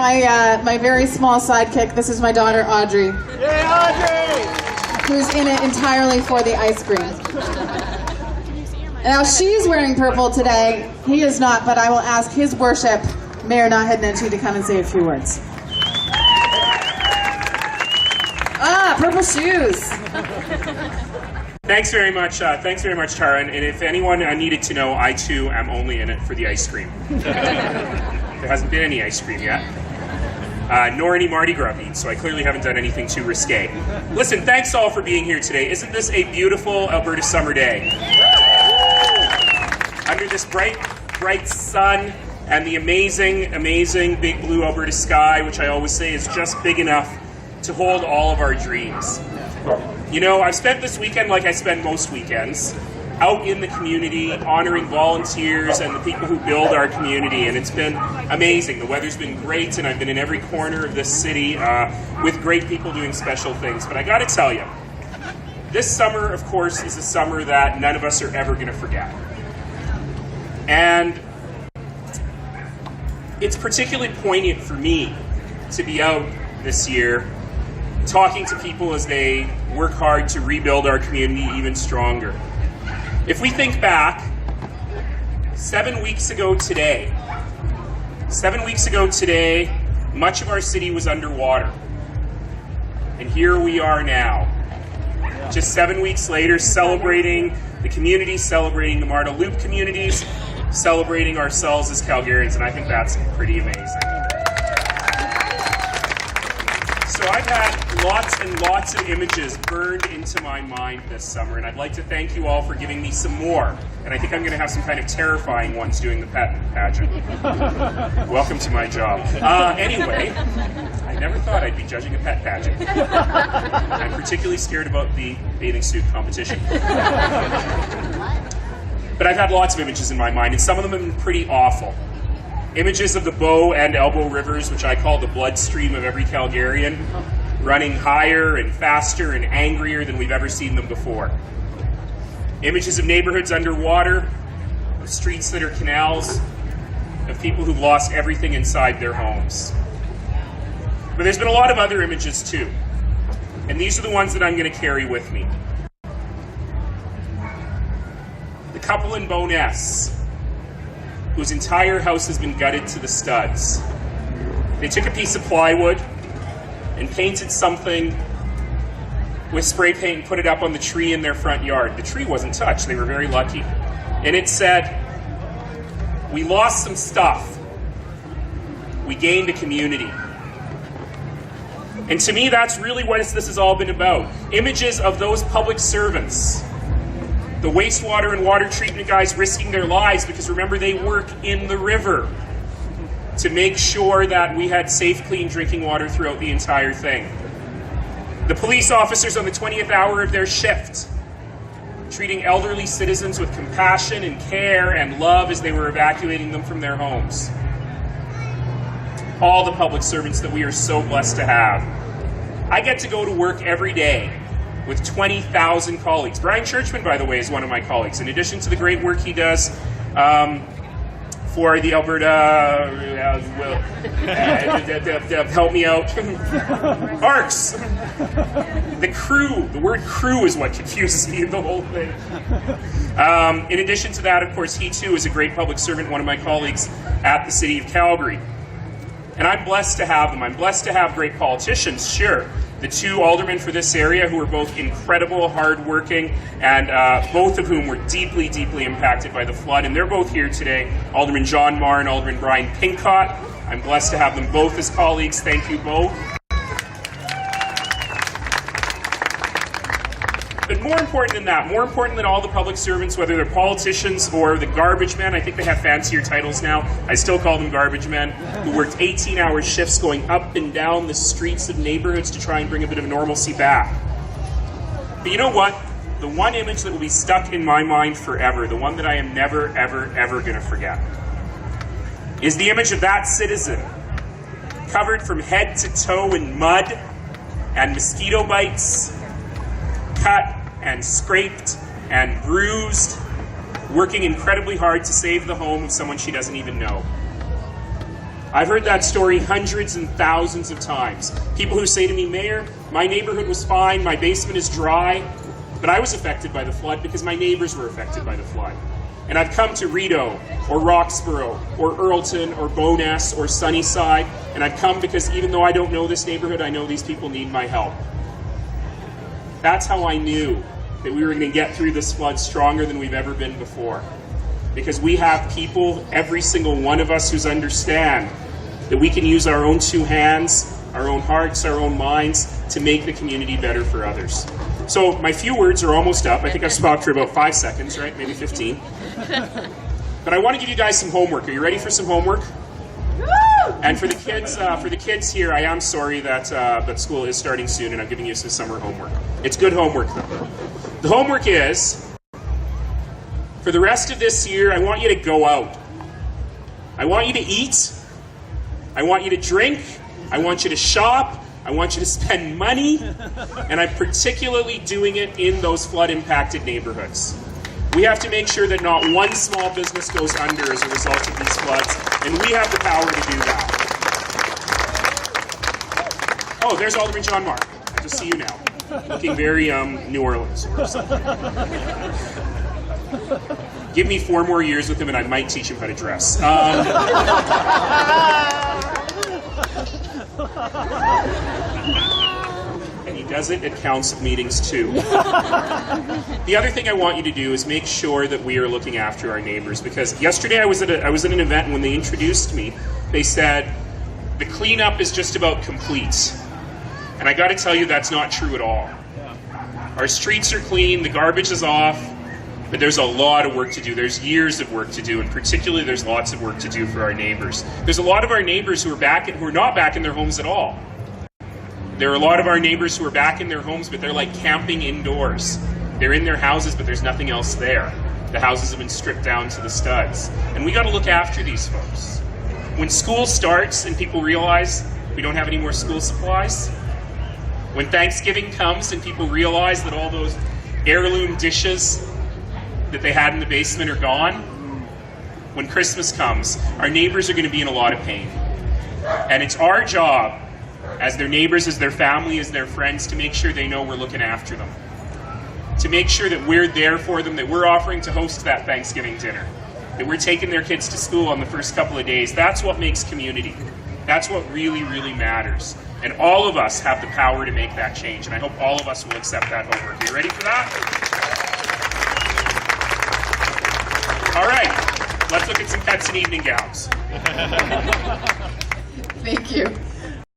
my very small sidekick. This is my daughter, Audrey. Yay, Audrey! Who's in it entirely for the ice cream. Now, she's wearing purple today. He is not, but I will ask His Worship, Mayor Naheed Nenshi, to come and say a few words. Purple shoes. Thanks very much, Tara. And if anyone needed to know, I too am only in it for the ice cream. There hasn't been any ice cream yet, nor any Marda Gras beans, so I clearly haven't done anything too risque. Listen, thanks all for being here today. Isn't this a beautiful Alberta summer day? Under this bright sun and the amazing big blue Alberta sky, which I always say is just big enough to hold all of our dreams. You know, I've spent this weekend like I spend most weekends, out in the community, honoring volunteers and the people who build our community, and it's been amazing. The weather's been great, and I've been in every corner of this city with great people doing special things. But I gotta tell you, this summer, of course, is a summer that none of us are ever gonna forget. And it's particularly poignant for me to be out this year talking to people as they work hard to rebuild our community even stronger. If we think back, 7 weeks ago today, much of our city was underwater. And here we are now, just 7 weeks later, celebrating the community, celebrating the Marda Loop communities, celebrating ourselves as Calgarians, and I think that's pretty amazing. So I've had lots and lots of images burned into my mind this summer, and I'd like to thank you all for giving me some more. And I think I'm going to have some kind of terrifying ones doing the Pet Pageant. Welcome to my job. Anyway, I never thought I'd be judging a pet pageant. I'm particularly scared about the bathing suit competition. But I've had lots of images in my mind, and some of them have been pretty awful. Images of the Bow and Elbow rivers, which I call the bloodstream of every Calgarian, running higher and faster and angrier than we've ever seen them before. Images of neighborhoods underwater, of streets that are canals, of people who've lost everything inside their homes. But there's been a lot of other images too, and these are the ones that I'm going to carry with me. The couple in Bowness, whose entire house has been gutted to the studs. They took a piece of plywood and painted something with spray paint and put it up on the tree in their front yard. The tree wasn't touched, they were very lucky. And it said, "We lost some stuff. We gained a community." And to me, that's really what this has all been about. Images of those public servants, the wastewater and water treatment guys risking their lives, because remember, they work in the river to make sure that we had safe, clean drinking water throughout the entire thing. The police officers on the 20th hour of their shift, treating elderly citizens with compassion and care and love as they were evacuating them from their homes. All the public servants that we are so blessed to have. I get to go to work every day with 20,000 colleagues. Brian Churchman, by the way, is one of my colleagues. In addition to the great work he does for the Alberta, help me out, ARCs. The crew, the word crew is what confuses me in the whole thing. In addition to that, of course, he too is a great public servant, one of my colleagues at the City of Calgary. And I'm blessed to have them. I'm blessed to have great politicians, sure. The two aldermen for this area who are both incredible, hardworking, and both of whom were deeply, deeply impacted by the flood. And they're both here today, Alderman John Marr and Alderman Brian Pincott. I'm blessed to have them both as colleagues. Thank you both. But more important than that, more important than all the public servants, whether they're politicians or the garbage men, I think they have fancier titles now, I still call them garbage men, who worked 18-hour shifts going up and down the streets of neighborhoods to try and bring a bit of normalcy back. But you know what? The one image that will be stuck in my mind forever, the one that I am never, ever, ever going to forget, is the image of that citizen covered from head to toe in mud and mosquito bites, cut and scraped and bruised, working incredibly hard to save the home of someone she doesn't even know. I've heard that story hundreds and thousands of times. People who say to me, Mayor, my neighborhood was fine, my basement is dry, but I was affected by the flood because my neighbors were affected by the flood. And I've come to Rideau, or Roxborough, or Earlton, or Bowness, or Sunnyside, and I've come because even though I don't know this neighborhood, I know these people need my help. That's how I knew that we were going to get through this flood stronger than we've ever been before. Because we have people, every single one of us, who's understand that we can use our own two hands, our own hearts, our own minds to make the community better for others. So my few words are almost up. I think I've spoken for about 5 seconds, right? Maybe 15. But I want to give you guys some homework. Are you ready for some homework? And for the kids here, I am sorry that school is starting soon, and I'm giving you some summer homework. It's good homework, though. The homework is, for the rest of this year, I want you to go out. I want you to eat. I want you to drink. I want you to shop. I want you to spend money. And I'm particularly doing it in those flood-impacted neighborhoods. We have to make sure that not one small business goes under as a result of these floods, and we have the power to do that. Oh, there's Alderman John Mark. I just see you now. Looking very New Orleans or something. Give me 4 more years with him and I might teach him how to dress. And he does it at council meetings too. The other thing I want you to do is make sure that we are looking after our neighbors, because yesterday I was at an event, and when they introduced me, they said the cleanup is just about complete. And I got to tell you, that's not true at all. Our streets are clean, the garbage is off, but there's a lot of work to do. There's years of work to do, and particularly there's lots of work to do for our neighbors. There's a lot of our neighbors who are not back in their homes at all. There are a lot of our neighbors who are back in their homes, but they're like camping indoors. They're in their houses, but there's nothing else there. The houses have been stripped down to the studs. And we got to look after these folks. When school starts and people realize we don't have any more school supplies, when Thanksgiving comes and people realize that all those heirloom dishes that they had in the basement are gone, when Christmas comes, our neighbors are going to be in a lot of pain. And it's our job, as their neighbors, as their family, as their friends, to make sure they know we're looking after them. To make sure that we're there for them, that we're offering to host that Thanksgiving dinner, that we're taking their kids to school on the first couple of days. That's what makes community. That's what really, really matters. And all of us have the power to make that change. And I hope all of us will accept that homework. Are you ready for that? All right. Let's look at some pets and evening gowns. Thank you.